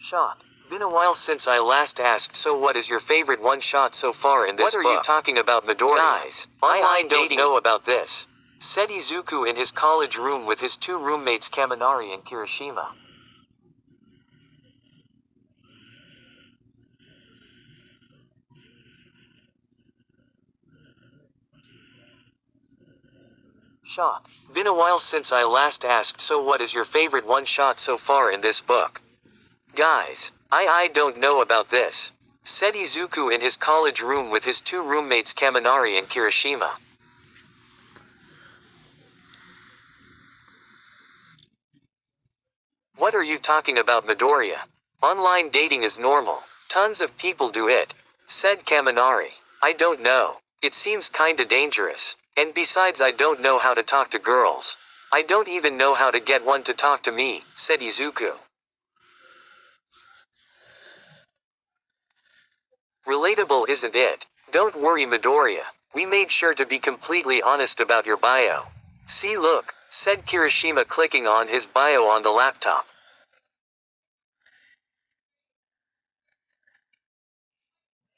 Shot. Been a while since I last asked, so what is your favorite one shot so far in this book? What are you talking about, Midori? Guys, I don't know about this, said Izuku in his college room with his two roommates Kaminari and Kirishima. Shot. Been a while since I last asked, so what is your favorite one shot so far in this book? Guys, I don't know about this, said Izuku in his college room with his two roommates Kaminari and Kirishima. What are you talking about, Midoriya? Online dating is normal. Tons of people do it, said Kaminari. I don't know. It seems kinda dangerous. And besides, I don't know how to talk to girls. I don't even know how to get one to talk to me, said Izuku. Relatable, isn't it? Don't worry, Midoriya. We made sure to be completely honest about your bio. See, look, said Kirishima, clicking on his bio on the laptop.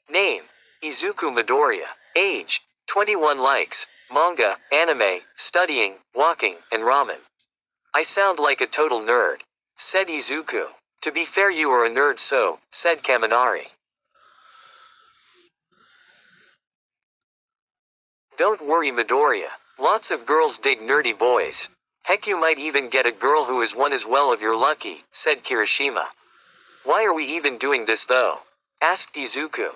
Name: Izuku Midoriya. Age: 21. Likes: manga, anime, studying, walking, and ramen. I sound like a total nerd, said Izuku. To be fair, you are a nerd, so, said Kaminari. Don't worry, Midoriya. Lots of girls dig nerdy boys. Heck, you might even get a girl who is one as well if you're lucky, said Kirishima. Why are we even doing this though? Asked Izuku.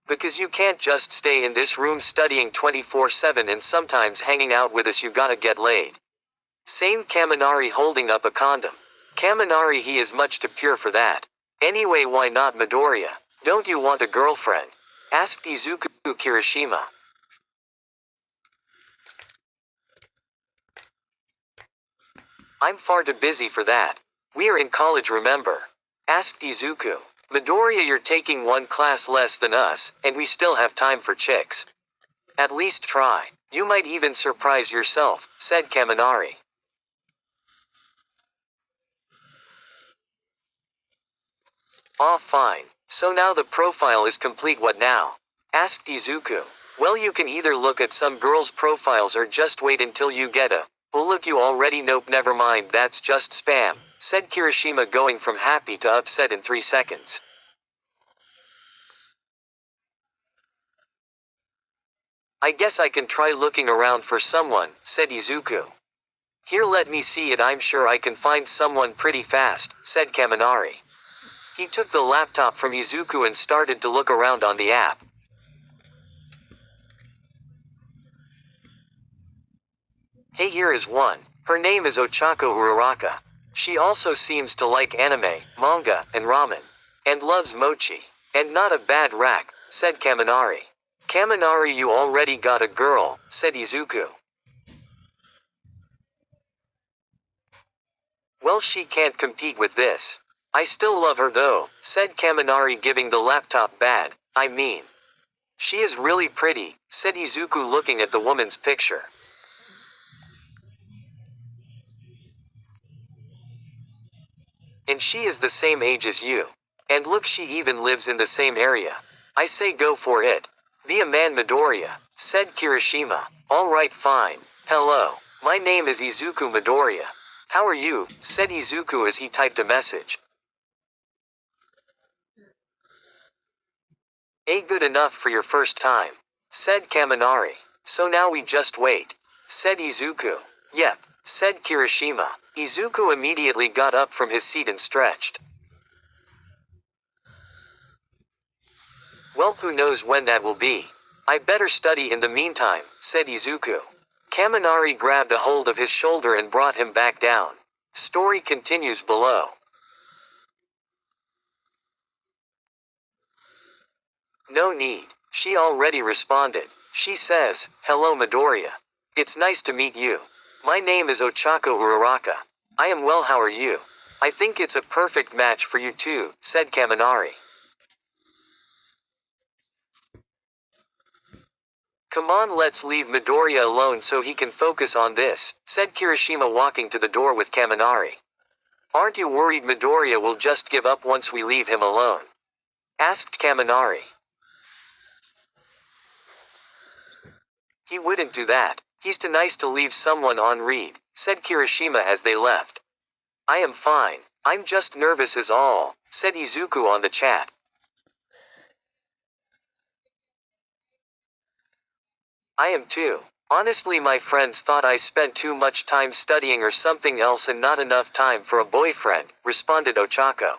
Because you can't just stay in this room studying 24/7 and sometimes hanging out with us, you gotta get laid. Same, Kaminari, holding up a condom. Kaminari, he is much too pure for that. Anyway, why not, Midoriya? Don't you want a girlfriend? Asked Izuku Kirishima. I'm far too busy for that. We're in college, remember? Asked Izuku. Midoriya, you're taking one class less than us, and we still have time for chicks. At least try. You might even surprise yourself, said Kaminari. Aw, fine. So now the profile is complete, what now? Asked Izuku. Well, you can either look at some girls' profiles or just wait until you get a, well, look, you already, nope, never mind, that's just spam, said Kirishima, going from happy to upset in 3 seconds. I guess I can try looking around for someone, said Izuku. Here, let me see it, I'm sure I can find someone pretty fast, said Kaminari. He took the laptop from Izuku and started to look around on the app. Hey, here is one. Her name is Ochako Uraraka. She also seems to like anime, manga, and ramen. And loves mochi. And not a bad rack, said Kaminari. Kaminari, you already got a girl, said Izuku. Well, she can't compete with this. I still love her though, said Kaminari, giving the laptop bad. I mean, she is really pretty, said Izuku, looking at the woman's picture. And she is the same age as you. And look, she even lives in the same area. I say go for it. Be a man, Midoriya, said Kirishima. Alright, fine. Hello. My name is Izuku Midoriya. How are you? Said Izuku as he typed a message. Good enough for your first time, said Kaminari. So now we just wait, said Izuku. Yep, said Kirishima. Izuku immediately got up from his seat and stretched. Well, who knows when that will be. I better study in the meantime, said Izuku. Kaminari grabbed a hold of his shoulder and brought him back down. Story continues below. No need. She already responded. She says, hello, Midoriya. It's nice to meet you. My name is Ochako Uraraka. I am well, how are you? I think it's a perfect match for you too, said Kaminari. Come on, let's leave Midoriya alone so he can focus on this, said Kirishima, walking to the door with Kaminari. Aren't you worried Midoriya will just give up once we leave him alone? Asked Kaminari. He wouldn't do that. He's too nice to leave someone on read, said Kirishima as they left. I am fine. I'm just nervous is all, said Izuku on the chat. I am too. Honestly, my friends thought I spent too much time studying or something else and not enough time for a boyfriend, responded Ochako.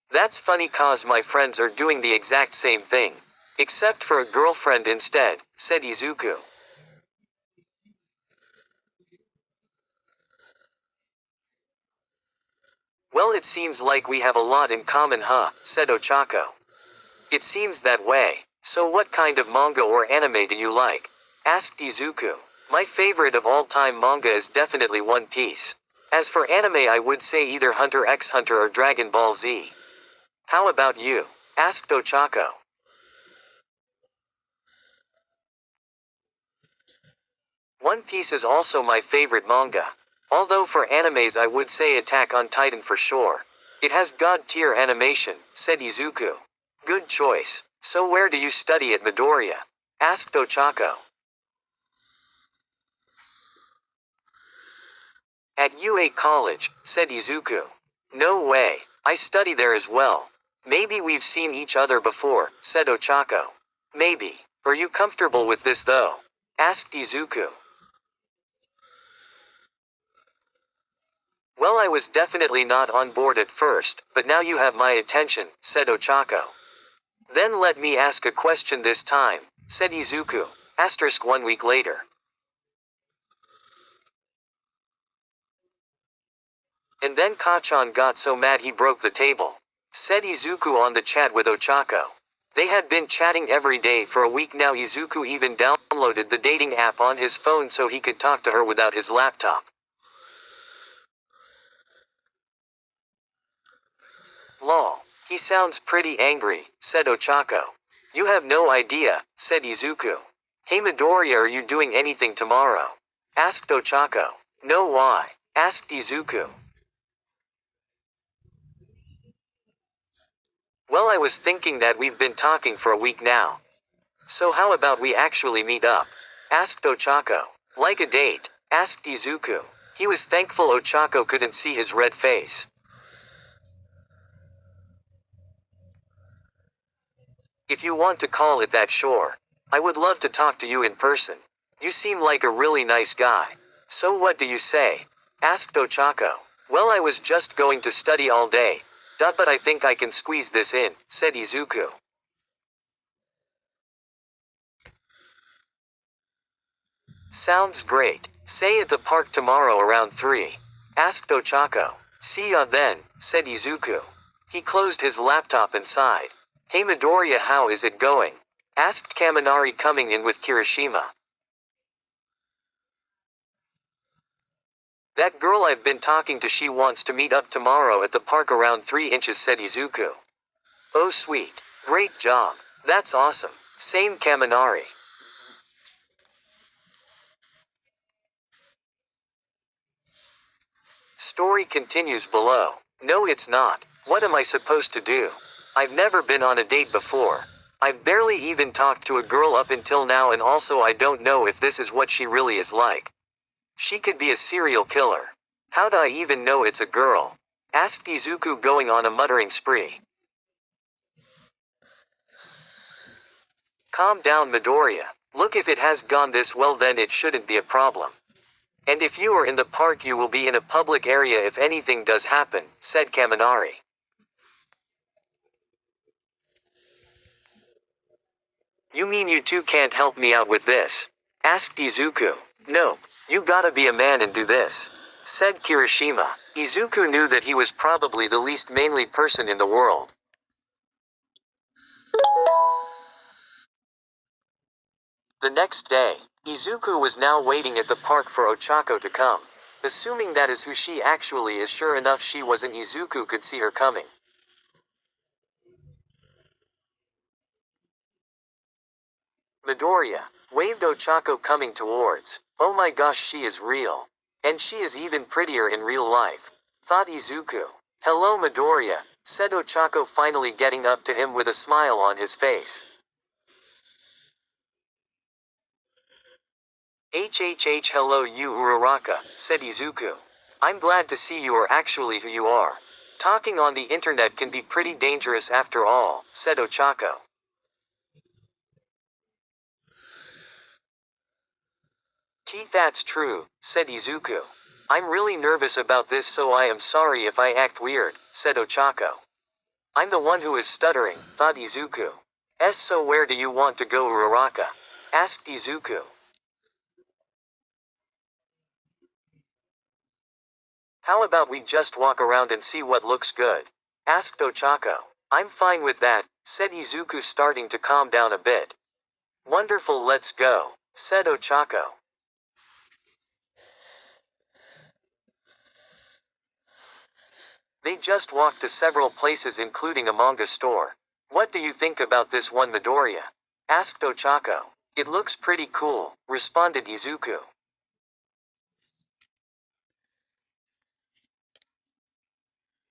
That's funny cause my friends are doing the exact same thing. Except for a girlfriend instead, said Izuku. Well, it seems like we have a lot in common, huh, said Ochako. It seems that way. So what kind of manga or anime do you like? Asked Izuku. My favorite of all time manga is definitely One Piece. As for anime, I would say either Hunter x Hunter or Dragon Ball Z. How about you? Asked Ochako. One Piece is also my favorite manga. Although for animes I would say Attack on Titan for sure. It has god-tier animation, said Izuku. Good choice. So where do you study at Midoriya? Asked Ochako. At UA College, said Izuku. No way. I study there as well. Maybe we've seen each other before, said Ochako. Maybe. Are you comfortable with this though? Asked Izuku. Well, I was definitely not on board at first, but now you have my attention, said Ochako. Then let me ask a question this time, said Izuku. 1 week later. And then Kachan got so mad he broke the table. Said Izuku on the chat with Ochako. They had been chatting every day for a week now. Izuku even downloaded the dating app on his phone so he could talk to her without his laptop. Lol. He sounds pretty angry, said Ochako. You have no idea, said Izuku. Hey Midoriya, are you doing anything tomorrow? Asked Ochako. No, why? Asked Izuku. Well, I was thinking that we've been talking for a week now. So how about we actually meet up? Asked Ochako. Like a date? Asked Izuku. He was thankful Ochako couldn't see his red face. If you want to call it that, sure. I would love to talk to you in person. You seem like a really nice guy. So what do you say? Asked Ochako. Well, I was just going to study all day. But I think I can squeeze this in, said Izuku. Sounds great. Say at the park tomorrow around 3. Asked Ochako. See ya then, said Izuku. He closed his laptop and sighed. Hey Midoriya, how is it going? Asked Kaminari coming in with Kirishima. That girl I've been talking to, she wants to meet up tomorrow at the park around 3 inches, said Izuku. Oh sweet. Great job. That's awesome. Same, Kaminari. Story continues below. No, it's not. What am I supposed to do? I've never been on a date before. I've barely even talked to a girl up until now, and also I don't know if this is what she really is like. She could be a serial killer. How do I even know it's a girl? Asked Izuku, going on a muttering spree. Calm down Midoriya. Look, if it has gone this well then it shouldn't be a problem. And if you are in the park you will be in a public area if anything does happen, said Kaminari. You mean you two can't help me out with this? Asked Izuku. Nope. You gotta be a man and do this, said Kirishima. Izuku knew that he was probably the least manly person in the world. The next day, Izuku was now waiting at the park for Ochako to come. Assuming that is who she actually is, sure enough she wasn't. Izuku could see her coming. Midoriya, Waved Ochako coming towards. Oh my gosh, she is real. And she is even prettier in real life. Thought Izuku. Hello Midoriya, said Ochako, finally getting up to him with a smile on his face. HHH, hello you Uraraka, said Izuku. I'm glad to see you are actually who you are. Talking on the internet can be pretty dangerous after all, said Ochako. That's true, said Izuku. I'm really nervous about this, so I am sorry if I act weird, said Ochako. I'm the one who is stuttering, thought Izuku. So where do you want to go Uraraka? Asked Izuku. How about we just walk around and see what looks good? Asked Ochako. I'm fine with that, said Izuku, starting to calm down a bit. Wonderful, let's go, said Ochako. They just walked to several places including a manga store. What do you think about this one Midoriya? Asked Ochako. It looks pretty cool, responded Izuku.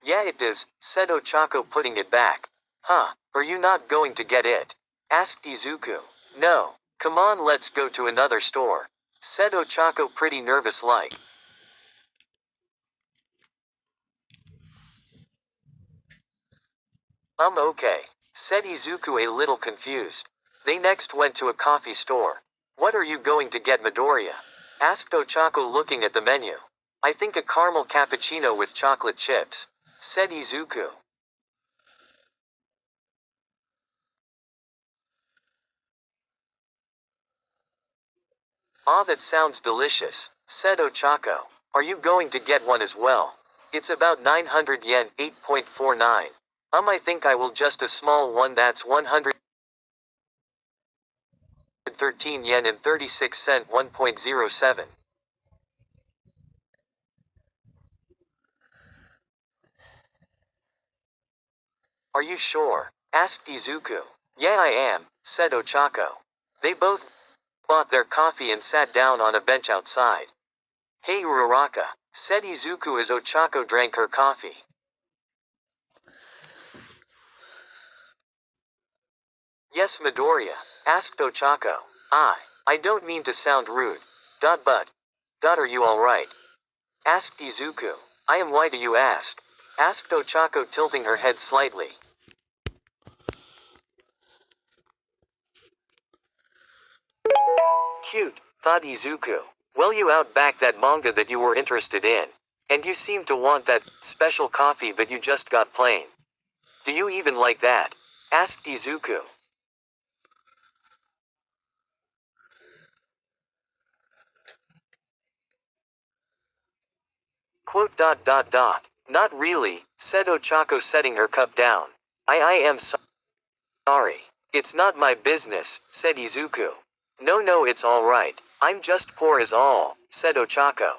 Yeah it does, said Ochako, putting it back. Huh, are you not going to get it? Asked Izuku. No, come on, let's go to another store, said Ochako, pretty nervous like. Okay, said Izuku, a little confused. They next went to a coffee store. What are you going to get Midoriya? Asked Ochako, looking at the menu. I think a caramel cappuccino with chocolate chips, said Izuku. Ah, that sounds delicious, said Ochako. Are you going to get one as well? It's about 900 yen, 8.49. I think I will just a small one, that's 113 yen and 36 cent, 1.07. Are you sure? Asked Izuku. Yeah I am, said Ochako. They both bought their coffee and sat down on a bench outside. Hey Uraraka, said Izuku as Ochako drank her coffee. Yes Midoriya, asked Ochako. I don't mean to sound rude. But. Are you alright? Asked Izuku. I am, why do you ask? Asked Ochako, tilting her head slightly. Cute, thought Izuku. Well, you out back that manga that you were interested in. And you seem to want that special coffee, but you just got plain. Do you even like that? Asked Izuku. Not really, said Ochako, setting her cup down. I am sorry. It's not my business, said Izuku. No, it's alright. I'm just poor as all, said Ochako.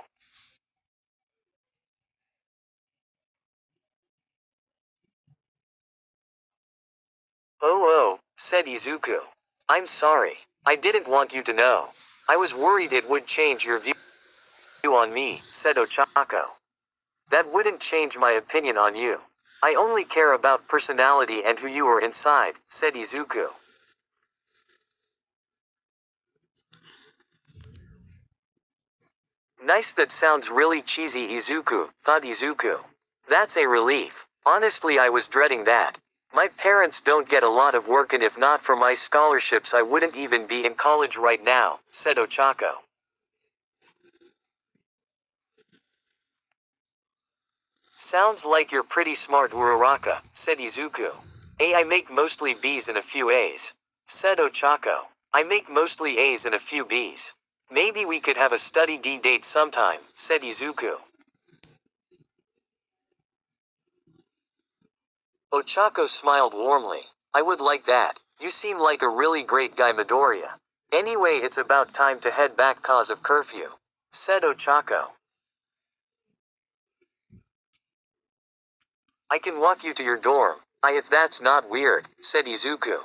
Said Izuku. I'm sorry. I didn't want you to know. I was worried it would change your view on me, said Ochako. That wouldn't change my opinion on you. I only care about personality and who you are inside, said Izuku. Nice, that sounds really cheesy Izuku, thought Izuku. That's a relief. Honestly, I was dreading that. My parents don't get a lot of work, and if not for my scholarships I wouldn't even be in college right now, said Ochako. Sounds like you're pretty smart Uraraka, said Izuku. I make mostly B's and a few A's, said Ochako. I make mostly A's and a few B's. Maybe we could have a study D date sometime, said Izuku. Ochako smiled warmly. I would like that. You seem like a really great guy Midoriya. Anyway, it's about time to head back cause of curfew, said Ochako. I can walk you to your dorm. If that's not weird, said Izuku.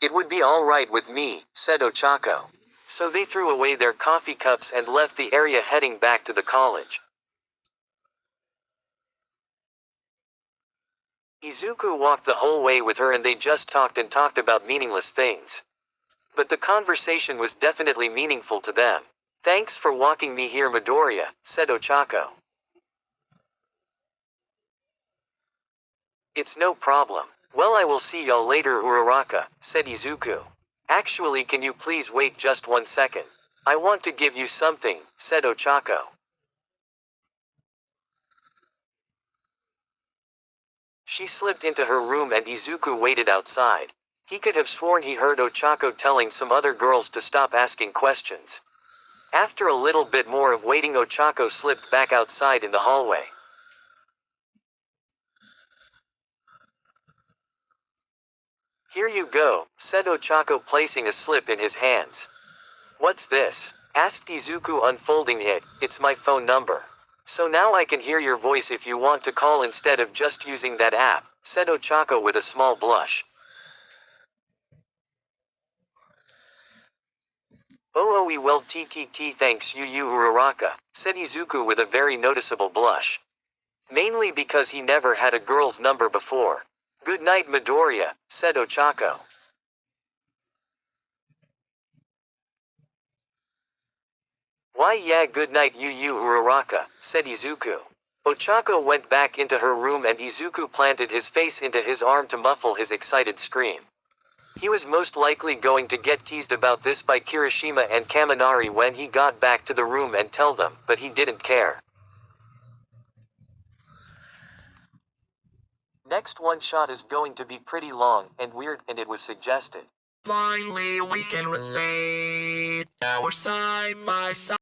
It would be alright with me, said Ochako. So they threw away their coffee cups and left the area heading back to the college. Izuku walked the whole way with her and they just talked and talked about meaningless things. But the conversation was definitely meaningful to them. "Thanks for walking me here, Midoriya," said Ochako. "It's no problem. Well, I will see y'all later, Uraraka," said Izuku. "Actually, can you please wait just 1 second? I want to give you something," said Ochako. She slipped into her room and Izuku waited outside. He could have sworn he heard Ochako telling some other girls to stop asking questions. After a little bit more of waiting, Ochako slipped back outside in the hallway. "Here you go," said Ochako, placing a slip in his hands. "What's this?" asked Izuku, unfolding it. "It's my phone number. So now I can hear your voice if you want to call instead of just using that app," said Ochako with a small blush. "Oh, well, thanks you Uraraka," said Izuku with a very noticeable blush. Mainly because he never had a girl's number before. "Good night, Midoriya," said Ochako. "Why yeah, good night you Uraraka," said Izuku. Ochako went back into her room and Izuku planted his face into his arm to muffle his excited scream. He was most likely going to get teased about this by Kirishima and Kaminari when he got back to the room and tell them, but he didn't care. Next one shot is going to be pretty long and weird, and it was suggested. Finally, we can relate. Now we're side by side.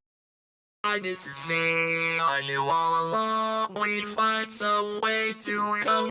This is me. I knew all along we'd find some way to come.